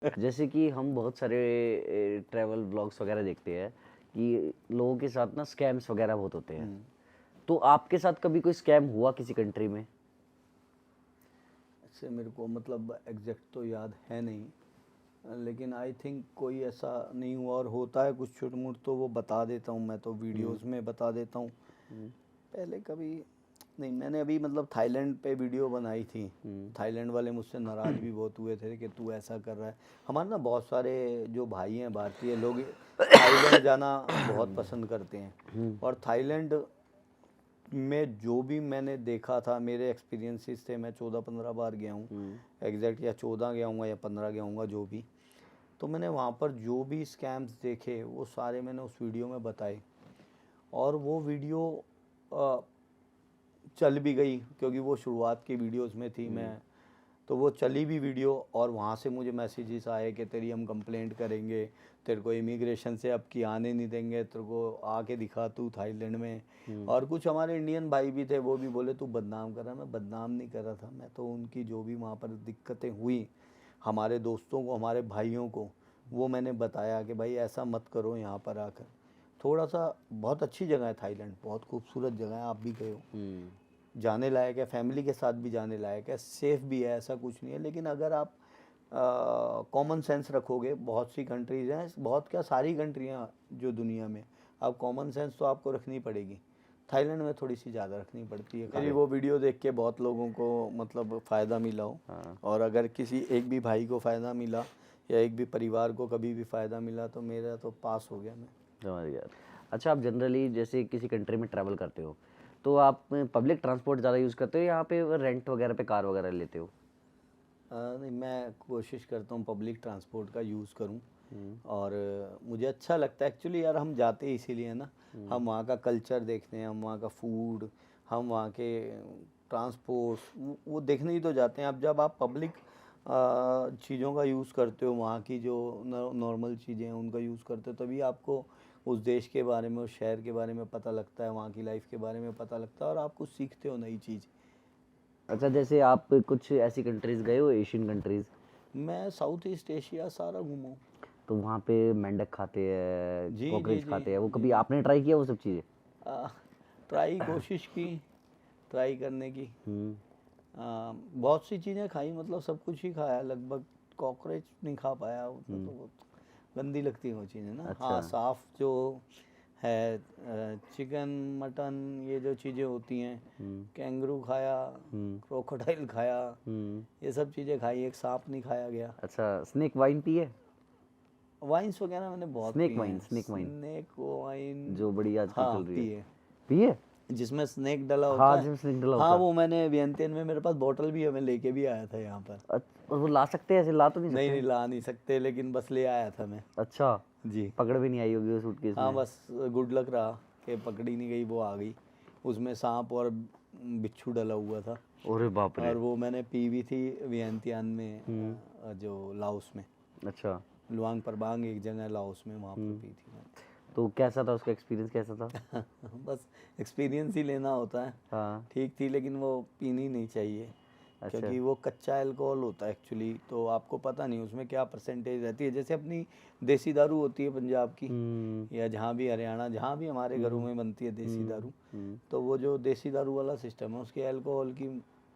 जैसे कि हम बहुत सारे ट्रैवल ब्लॉग्स वगैरह देखते हैं कि लोगों के साथ ना स्कैम्स वगैरह बहुत होते हैं। तो आपके साथ कभी कोई स्कैम हुआ किसी कंट्री में? ऐसे मेरे को मतलब एग्जैक्ट तो याद है नहीं, लेकिन आई थिंक कोई ऐसा नहीं हुआ, और होता है कुछ छोट मोट तो वो बता देता हूँ, मैं तो वीडियोस में बता देता हूँ। पहले कभी नहीं, मैंने अभी मतलब थाईलैंड पे वीडियो बनाई थी। थाईलैंड वाले मुझसे नाराज़ भी बहुत हुए थे कि तू ऐसा कर रहा है। हमारे ना बहुत सारे जो भाई हैं भारतीय लोग थाईलैंड जाना बहुत पसंद करते हैं, और थाईलैंड में जो भी मैंने देखा था, मेरे एक्सपीरियंसेस थे, मैं 14-15 बार गया हूँ एग्जैक्ट, या 14 गया हूँ या 15 गया हूँ जो भी। तो मैंने वहाँ पर जो भी स्कैम्स देखे वो सारे मैंने उस वीडियो में बताए, और वो वीडियो चल भी गई क्योंकि वो शुरुआत की वीडियोस में थी। मैं तो वो चली भी वीडियो, और वहाँ से मुझे मैसेजेस आए कि तेरी हम कंप्लेंट करेंगे, तेरे को इमिग्रेशन से अब की आने नहीं देंगे, तेरे को आके दिखा तू थाईलैंड में। और कुछ हमारे इंडियन भाई भी थे, वो भी बोले तू बदनाम कर रहा है। मैं बदनाम नहीं कर रहा था, मैं तो उनकी जो भी वहाँ पर दिक्कतें हुई हमारे दोस्तों को, हमारे भाइयों को, वो मैंने बताया कि भाई ऐसा मत करो यहाँ पर आकर। थोड़ा सा बहुत अच्छी जगह है थाईलैंड, बहुत खूबसूरत जगह है, आप भी गए हो, जाने लायक है, फैमिली के साथ भी जाने लायक है, सेफ़ भी है, ऐसा कुछ नहीं है। लेकिन अगर आप कॉमन सेंस रखोगे, बहुत सी कंट्रीज़ हैं, बहुत क्या सारी कंट्रियाँ जो दुनिया में, अब कॉमन सेंस तो आपको रखनी पड़ेगी। थाईलैंड में थोड़ी सी ज़्यादा रखनी पड़ती है। मेरी वो वीडियो देख के बहुत लोगों को मतलब फ़ायदा मिला हो, और अगर किसी एक भी भाई को फ़ायदा मिला या एक भी परिवार को कभी भी फ़ायदा मिला तो मेरा तो पास हो गया मैं। समझ गया। अच्छा, आप जनरली जैसे किसी कंट्री में ट्रैवल करते हो तो आप पब्लिक ट्रांसपोर्ट ज़्यादा यूज़ करते हो, यहाँ पे रेंट वगैरह पे कार वगैरह लेते हो? नहीं, मैं कोशिश करता हूँ पब्लिक ट्रांसपोर्ट का यूज़ करूँ, और मुझे अच्छा लगता है एक्चुअली यार। हम जाते ही इसीलिए हैं ना, हम वहाँ का कल्चर देखते हैं, हम वहाँ का फूड, हम वहाँ के ट्रांसपोर्ट वो देखने ही तो जाते हैं। अब जब आप पब्लिक चीज़ों का यूज़ करते हो, वहाँ की जो नॉर्मल चीज़ें हैं उनका यूज़ करते हो, तभी आपको उस देश के बारे में, उस शहर के बारे में पता लगता है, वहाँ की लाइफ के बारे में पता लगता है, और आप कुछ सीखते हो नई चीज़। अच्छा, जैसे आप कुछ ऐसी कंट्रीज़ गए हो, एशियन कंट्रीज़? मैं साउथ ईस्ट एशिया सारा घूमा हूँ। तो वहाँ पे मेंढक खाते हैं, जी जी कॉकरोच जी खाते हैं, वो जी कभी जी। आपने ट्राई किया वो सब चीज़ें? कोशिश की ट्राई करने की। हम्म। बहुत सी चीज़ें खाई, मतलब सब कुछ ही खाया लगभग। कॉकरोच नहीं खा पाया, वो तो बहुत गंदी लगती है वो चीज़ें ना। अच्छा। हाँ, साफ़ जो है चिकन मटन ये जो चीज़ें होती हैं, कैंगरू खाया, क्रोकोडाइल खाया, ये सब चीज़ें खाई, एक सांप नहीं खाया गया। अच्छा, स्नेक वाइन पिए? वाइन्स वगैरह मैंने बहुत स्नेक पिए वाइन, हैं, स्नेक वाइन स्नेक वाइन। जो बड़ी आजकल हाँ चल रही है, पिए, पिए? जिसमें स्नेक डला हाँ, होता है। जिसमें स्नेक डला हाँ, होता है। वो मैंने वियंतियन में, मेरे पास बॉटल भी है, मैं लेके भी आया था यहाँ पर। और वो ला सकते हैं, ऐसे ला तो नहीं नहीं सकते? नहीं, ला नहीं सकते, लेकिन बस ले आया था मैं। अच्छा, जी। पकड़ भी नहीं आई होगी वो सूटकेस हाँ, में? बस गुड लक रहा कि पकड़ी नहीं गई, वो आ गई। उसमें सांप और बिच्छू डला हुआ था, अरे बाप रे। और वो मैंने पी भी थी वियंतियान में, जो लाओस में, अच्छा, लुआंग प्रबांग एक जगह है लाओस में, वहाँ पर पी थी मैंने। तो कैसा था उसका एक्सपीरियंस, कैसा था? बस एक्सपीरियंस ही लेना होता है। हाँ। ठीक थी, लेकिन वो पीनी नहीं चाहिए, अच्छा। क्योंकि वो कच्चा अल्कोहल होता है एक्चुअली, तो आपको पता नहीं उसमें क्या परसेंटेज रहती है। जैसे अपनी देसी दारू होती है पंजाब की, या जहाँ भी हरियाणा, जहाँ भी हमारे घरों में बनती है देसी दारू, तो वो जो देसी दारू वाला सिस्टम है उसके अल्कोहल की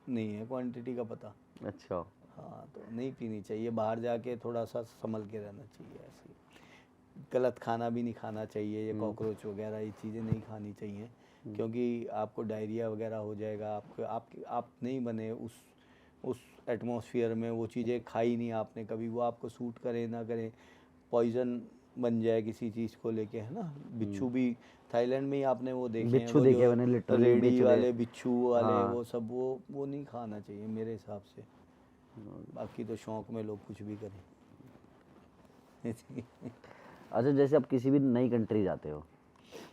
नहीं है क्वांटिटी का पता। अच्छा। हाँ, तो नहीं पीनी चाहिए, बाहर जाके थोड़ा सा संभल के रहना चाहिए। ऐसे गलत खाना भी नहीं खाना चाहिए, ये कॉकरोच वगैरह ये चीज़ें नहीं खानी चाहिए, क्योंकि आपको डायरिया वगैरह हो जाएगा। आप नहीं बने उस एटमॉस्फेयर में, वो चीज़ें खाई नहीं आपने कभी, वो आपको सूट करे ना करे, पॉइजन बन जाए किसी चीज़ को लेके, है ना। बिच्छू भी थाईलैंड में ही आपने वो देखे हैं, बिच्छू वो देखे जो मैंने, लिटरली रेडी बेच रहे। वाले बिच्छू वाले, हाँ। वो सब वो नहीं खाना चाहिए मेरे हिसाब से। बाकी तो शौक में लोग कुछ भी करें। अच्छा, जैसे आप किसी भी नई कंट्री जाते हो,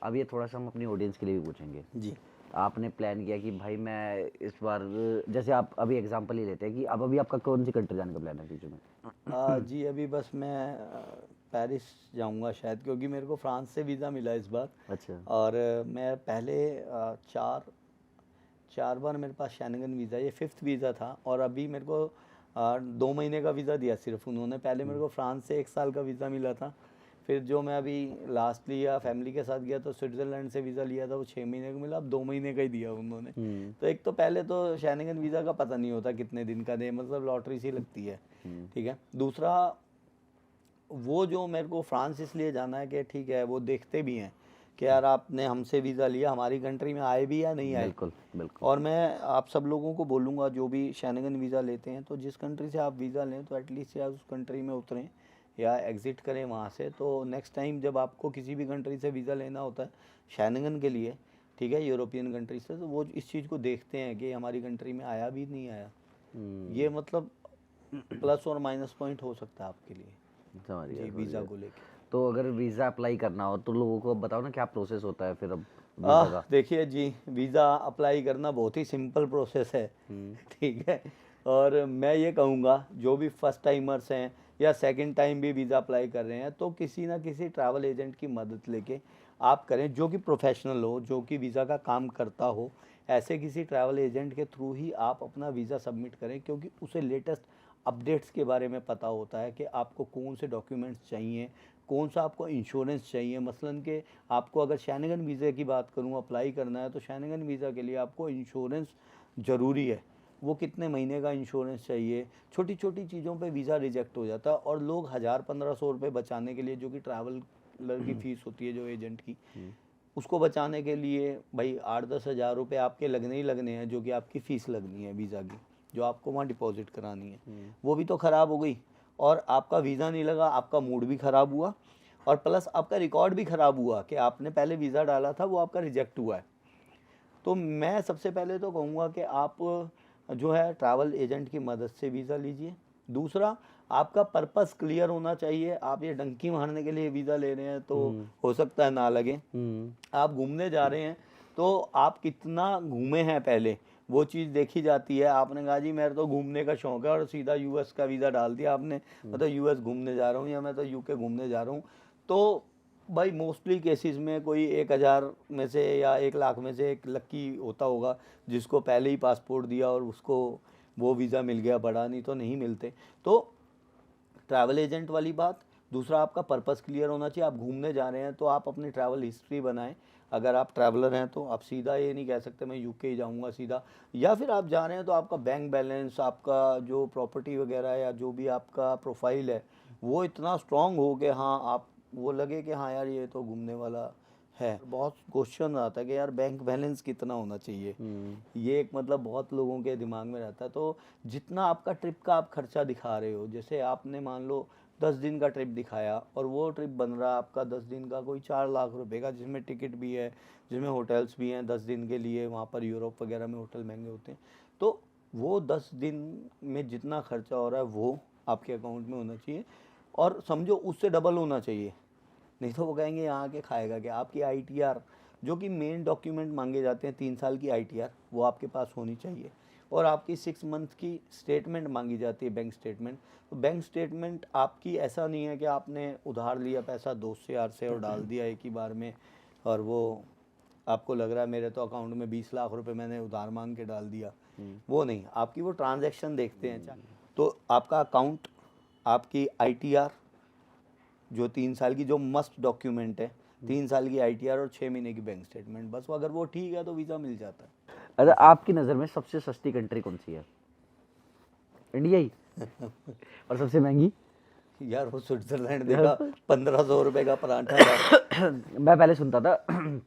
अब ये थोड़ा सा हम अपनी ऑडियंस के लिए भी पूछेंगे। जी आपने प्लान किया कि भाई मैं इस बार, जैसे आप अभी एग्जांपल ही लेते हैं कि अब अभी आपका कौन सी कंट्री जाने का प्लान है फ्यूचर में? जी, अभी बस मैं पेरिस जाऊंगा शायद, क्योंकि मेरे को फ्रांस से वीज़ा मिला इस बार। अच्छा। और मैं पहले चार चार बार मेरे पास शेंगन वीज़ा, ये फिफ्थ वीज़ा था, और अभी मेरे को 2 महीने का वीज़ा दिया सिर्फ उन्होंने। पहले मेरे को फ्रांस से 1 साल का वीज़ा मिला था। फिर जो मैं अभी लास्ट लिया फैमिली के साथ गया तो स्विट्ज़रलैंड से वीज़ा लिया था, वो 6 महीने का मिला, अब 2 महीने का ही दिया उन्होंने। तो एक तो पहले तो शेंगेन वीज़ा का पता नहीं होता कितने दिन का दे, मतलब लॉटरी सी लगती है, ठीक है। दूसरा वो जो मेरे को फ्रांस इसलिए जाना है कि ठीक है वो देखते भी हैं कि यार आपने हमसे वीज़ा लिया, हमारी कंट्री में आए भी या नहीं आए। बिल्कुल बिल्कुल। और मैं आप सब लोगों को बोलूँगा जो भी शेंगेन वीज़ा लेते हैं, तो जिस कंट्री से आप वीज़ा लें तो एटलीस्ट या उस कंट्री में उतरें या एग्ज़िट करें वहाँ से। तो नेक्स्ट टाइम जब आपको किसी भी कंट्री से वीज़ा लेना होता है शेंगेन के लिए, ठीक है, यूरोपियन कंट्री से, तो वो इस चीज़ को देखते हैं कि हमारी कंट्री में आया भी नहीं आया। ये मतलब प्लस और माइनस पॉइंट हो सकता है आपके लिए समझ गया जी समझ वीज़ा गया। को लेके। तो अगर वीज़ा अप्लाई करना हो तो लोगों को अब बताओ ना क्या प्रोसेस होता है फिर अब वीज़ा का। देखिए जी, वीज़ा अप्लाई करना बहुत ही सिंपल प्रोसेस है, ठीक है। और मैं ये कहूँगा जो भी फर्स्ट टाइमर्स हैं या सेकंड टाइम भी वीज़ा अप्लाई कर रहे हैं, तो किसी ना किसी ट्रैवल एजेंट की मदद लेके आप करें, जो कि प्रोफेशनल हो, जो कि वीज़ा का काम करता हो। ऐसे किसी ट्रैवल एजेंट के थ्रू ही आप अपना वीज़ा सबमिट करें, क्योंकि उसे लेटेस्ट अपडेट्स के बारे में पता होता है कि आपको कौन से डॉक्यूमेंट्स चाहिए, कौन सा आपको इंश्योरेंस चाहिए। मसलन कि आपको अगर शेंगेन वीज़े की बात करूँ अप्लाई करना है, तो शेंगेन वीज़ा के लिए आपको इंश्योरेंस ज़रूरी है। वो कितने महीने का इंश्योरेंस चाहिए, छोटी छोटी चीज़ों पे वीज़ा रिजेक्ट हो जाता है। और लोग 1000-1500 रुपये बचाने के लिए, जो कि ट्रैवलर की फ़ीस होती है जो एजेंट की, उसको बचाने के लिए भाई 8-10 हज़ार रुपये आपके लगने ही लगने हैं, जो कि आपकी फ़ीस लगनी है वीज़ा की, जो आपको वहाँ डिपॉजिट करानी है, वो भी तो ख़राब हो गई। और आपका वीज़ा नहीं लगा, आपका मूड भी ख़राब हुआ, और प्लस आपका रिकॉर्ड भी ख़राब हुआ कि आपने पहले वीज़ा डाला था वो आपका रिजेक्ट हुआ है। तो मैं सबसे पहले तो कहूँगा कि आप जो है ट्रैवल एजेंट की मदद से वीज़ा लीजिए। दूसरा, आपका पर्पस क्लियर होना चाहिए। आप ये डंकी मारने के लिए वीज़ा ले रहे हैं तो हो सकता है ना लगे। आप घूमने जा रहे हैं तो आप कितना घूमे हैं पहले, वो चीज़ देखी जाती है। आपने कहा जी मेरे तो घूमने का शौक़ है और सीधा यूएस का वीज़ा डाल दिया आपने, मतलब यूएस घूमने जा रहा हूँ या मैं तो यूके घूमने जा रहा हूँ, तो भाई मोस्टली केसेस में कोई 1000 में से या 1 लाख में से एक लक्की होता होगा जिसको पहले ही पासपोर्ट दिया और उसको वो वीज़ा मिल गया बड़ा, नहीं तो नहीं मिलते। तो ट्रैवल एजेंट वाली बात। दूसरा, आपका पर्पस क्लियर होना चाहिए। आप घूमने जा रहे हैं तो आप अपनी ट्रैवल हिस्ट्री बनाएं। अगर आप ट्रैवलर हैं तो आप सीधा ये नहीं कह सकते मैं यूके ही जाऊंगा सीधा, या फिर आप जा रहे हैं तो आपका बैंक बैलेंस, आपका जो प्रॉपर्टी वगैरह या जो भी आपका प्रोफाइल है वो इतना स्ट्रांग हो कि हाँ आप वो लगे कि हाँ यार ये तो घूमने वाला है। बहुत क्वेश्चन आता है कि यार बैंक बैलेंस कितना होना चाहिए, ये एक मतलब बहुत लोगों के दिमाग में रहता है। तो जितना आपका ट्रिप का आप खर्चा दिखा रहे हो, जैसे आपने मान लो 10 दिन का ट्रिप दिखाया और वो ट्रिप बन रहा आपका 10 दिन का कोई 4 लाख रुपए का, जिसमें टिकट भी है, जिसमें होटल्स भी हैं 10 दिन के लिए। वहाँ पर यूरोप वगैरह में होटल महंगे होते हैं। तो वो 10 दिन में जितना खर्चा हो रहा है वो आपके अकाउंट में होना चाहिए, और समझो उससे डबल होना चाहिए। नहीं तो वो कहेंगे यहाँ के खाएगा क्या। आपकी आईटीआर, जो कि मेन डॉक्यूमेंट मांगे जाते हैं 3 साल की आईटीआर, वो आपके पास होनी चाहिए। और आपकी 6 मंथ की स्टेटमेंट मांगी जाती है, बैंक स्टेटमेंट। तो बैंक स्टेटमेंट आपकी ऐसा नहीं है कि आपने उधार लिया पैसा दोस्त से यार से और डाल दिया एक ही बार में, और वो आपको लग रहा है मेरे तो अकाउंट में 20 लाख रुपए मैंने उधार मांग के डाल दिया। वो नहीं, आपकी वो ट्रांजैक्शन देखते हैं। तो आपका अकाउंट, आपकी आईटीआर जो 3 साल की, जो मस्ट डॉक्यूमेंट है, 3 साल की आईटीआर और 6 महीने की बैंक स्टेटमेंट, बस अगर वो ठीक है तो वीज़ा मिल जाता है। अच्छा, आपकी नज़र में सबसे सस्ती कंट्री कौन सी है? इंडिया ही? और सबसे महंगी? यार वो स्विट्जरलैंड देखा, 1500 रुपये का पराठा था। मैं पहले सुनता था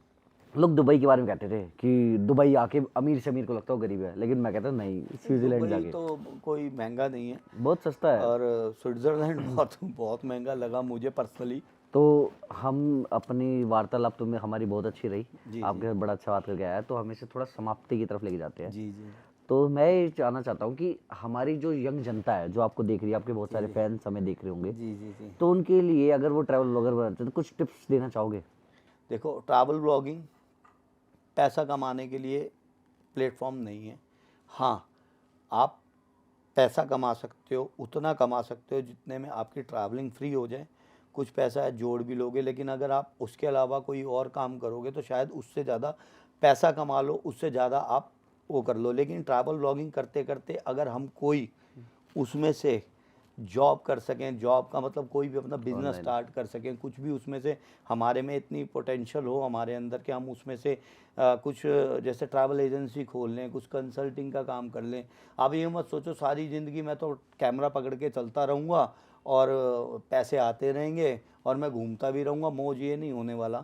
लोग दुबई के बारे में कहते थे कि दुबई आके अमीर से अमीर को लगता हो गरीब है, लेकिन मैं कहता हूँ नहीं, स्विट्जरलैंड दुबई जाके तो कोई महंगा नहीं है, बहुत सस्ता है। और स्विट्जरलैंड बहुत बहुत महंगा लगा मुझे पर्सनली। तो हम अपनी वार्तालाप तो में हमारी बहुत अच्छी रही, जी आपके साथ बड़ा अच्छा बात करके आया, तो हमें से थोड़ा समाप्ति की तरफ लेके जाते हैं। जी जी तो मैं ये जानना चाहता हूँ कि हमारी जो यंग जनता है जो आपको देख रही है, आपके बहुत सारे फैंस हमें देख रहे होंगे, जी जी जी तो उनके लिए अगर वो ट्रैवल ब्लॉगर बनाते हैं तो कुछ टिप्स देना चाहोगे? देखो, ट्रैवल ब्लॉगिंग पैसा कमाने के लिए प्लेटफॉर्म नहीं है। हाँ, आप पैसा कमा सकते हो, उतना कमा सकते हो जितने में आपकी ट्रैवलिंग फ्री हो जाए। कुछ पैसा जोड़ भी लोगे, लेकिन अगर आप उसके अलावा कोई और काम करोगे तो शायद उससे ज़्यादा पैसा कमा लो, उससे ज़्यादा आप वो कर लो। लेकिन ट्रैवल ब्लॉगिंग करते करते अगर हम कोई उसमें से जॉब कर सकें, जॉब का मतलब कोई भी अपना बिजनेस स्टार्ट कर सकें, कुछ भी उसमें से हमारे में इतनी पोटेंशियल हो हमारे अंदर कि हम उसमें से कुछ जैसे ट्रैवल एजेंसी खोल लें, कुछ कंसल्टिंग का काम कर लें। आप ये मत सोचो सारी ज़िंदगी मैं तो कैमरा पकड़ के चलता रहूँगा और पैसे आते रहेंगे और मैं घूमता भी रहूँगा, मौज, ये नहीं होने वाला।